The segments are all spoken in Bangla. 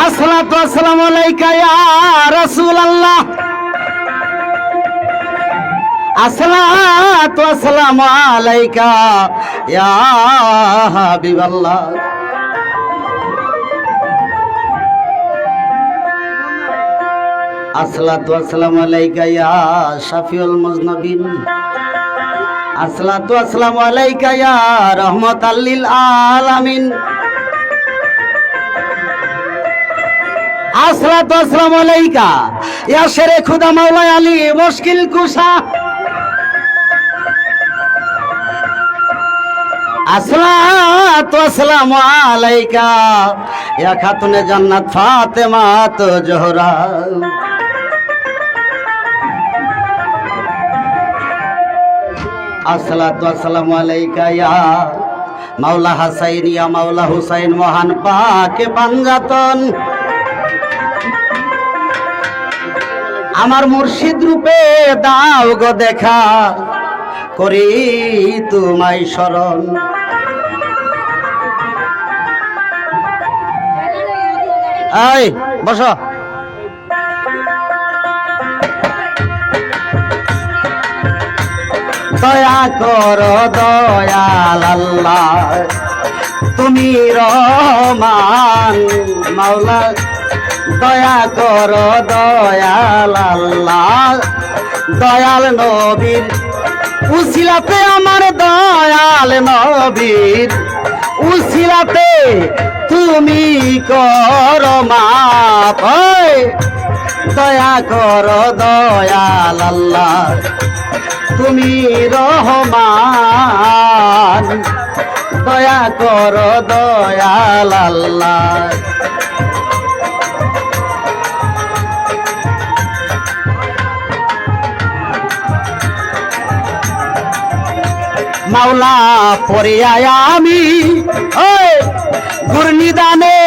আসসালাতু আসসালামু আলাইকা ইয়া রাসূলুল্লাহ। আসসালাতু আসসালামু আলাইকা ইয়া হাবিবাল্লাহ। আসসালাতু আসসালামু আলাইকা ইয়া শাফিউল মুজনাবিন। আসসালাতু আসসালামু আলাইকা ইয়া রাহমাতাল লিল আলামিন। আসসালাতু আসসালামু আলাইকা ইয়া শেরে খুদা মাওলা আলী মুশকিল কুশা। আসসালাতু আসসালামু আলাইকা ইয়া খাতুনে জান্নাত ফাতেমা তো জোহরা। আসসালাতু আসসালামু আলাইকা ইয়া মাওলা হাসাইন ইয়া মাওলা হুসাইন মহান পাকে পাঞ্জাতন। আমার মুর্শিদ রূপে দাও গো দেখা, করি তোমায় শরণ। এই বসো। দয়া করো দয়াল আল্লাহ, তুমি রহমান মাওলা। দয়া করো দয়াল আল্লাহ, দয়াল নবীর উসিলাতে আমার দয়াল নবীর উসিলাতে তুমি করো মাপ। দয়া করো দয়াল আল্লাহ, তুমি রহমান। দয়া করো দয়াল আল্লাহ। মাওলা পরে আয়া আমি ঘূর্ণিদানে,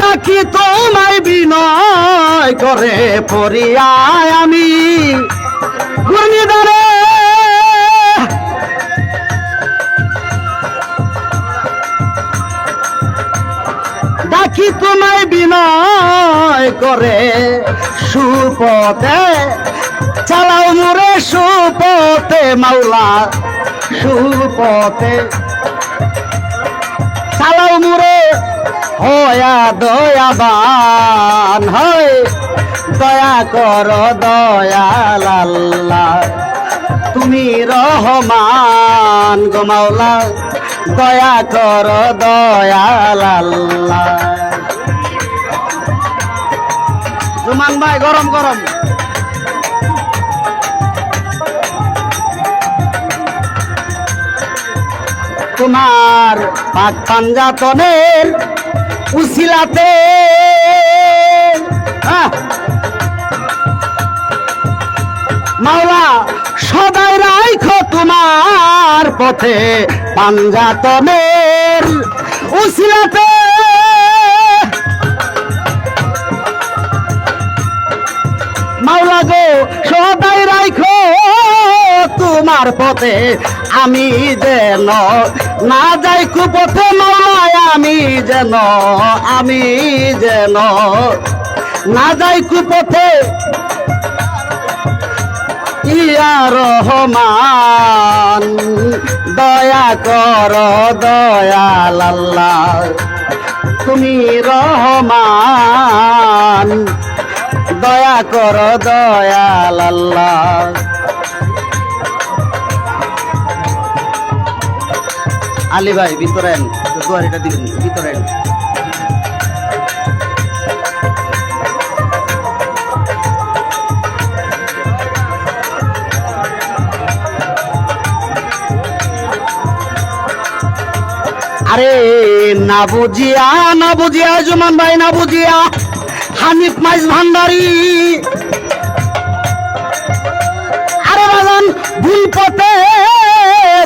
ডাকি তোমায় বিনয় করে পরিয়ায় আমি ঘূর্ণিদানে। ডাকি তোমায় বিনয় করে সুপথে চালাও মোরে সুপথে মাওলা, সুপথে চালাও মোরে হয়া দয়াবান। হয় দয়া করো দয়াল আল্লাহ, তুমি রহমান গো মাওলা। দয়া করো দয়াল আল্লাহ। জুমান ভাই গরম গরম। তোমার পাক পাঞ্জাতনের উসিলাতে মাওলা সদাই রাখো তোমার পথে পাঞ্জাতনের উসিলাতে। মাওলা গো সদাই রাখো তোমার পথে, আমি যেন না যাই কুপথে মাওলা। আমি যেন না যাই কুপথে ইয়া রহমান। দয়া করো দয়াল আল্লাহ, তুমি রহমান। দয়া করো দয়াল আল্লাহ। আলী ভাই ভিতরে দুয়ারিটা দিবেন, ভিতরে আরে না বুঝিয়া জুমান ভাই না বুঝিয়া হানিফ মাইজ ভান্ডারি। আরে বাজান ভুল পথে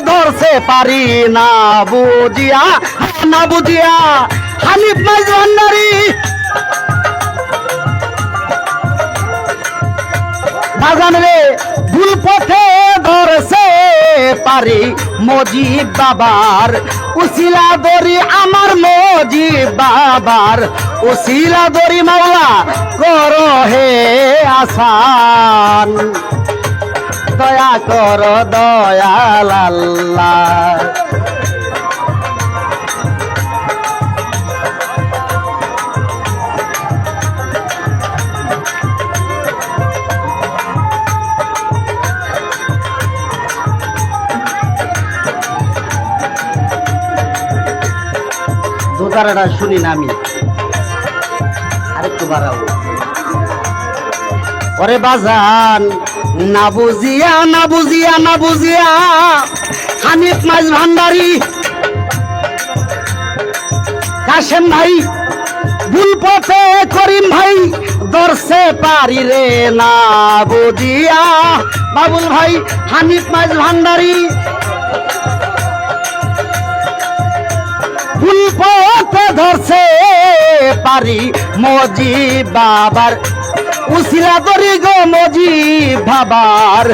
ধরছে পারি না বুঝিয়া হানিফ মাইজ ভান্ডারি। বাজান রে ভুল পথে ধরছে পারি মজিব বাবার উসিলা দরি আমার মজিব বাবার উসিলা দরি মাওলা করো হে আসান দয়া কর দয়াল আল্লাহ দোতারাটা শুনি না আমি আরেকটু বাড়াবো ওরে বাজান না বুঝিয়া না বুঝিয়া না বুঝিয়া হানিফ মাইজ ভান্ডারি কাশেম ভাই ভুল পথে করিম ভাই দর্শে পারি রে না বুঝিয়া বাবুল ভাই হানিফ মাইজ ভান্ডারি ভুল পথে ধরছে পারি মজিব বাবার উসিলা ধরি গো মজিব বাবার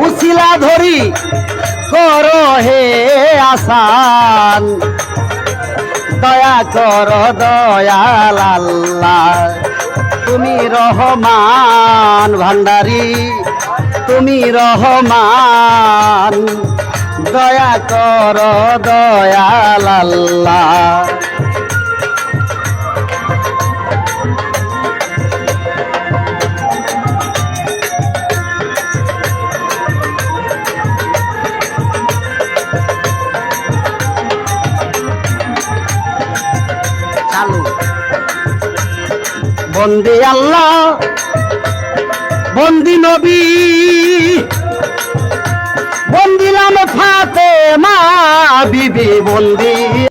উসিলা ধরি করো হে আসান দয়া করো দয়াল আল্লাহ তুমি রহমান ভান্ডারি তুমি রহমান দয়া করো দয়াল আল্লাহ চালু বন্দি আল্লাহ বন্দি নবী বন্দিলাম ফাতেমা বিবি বন্দি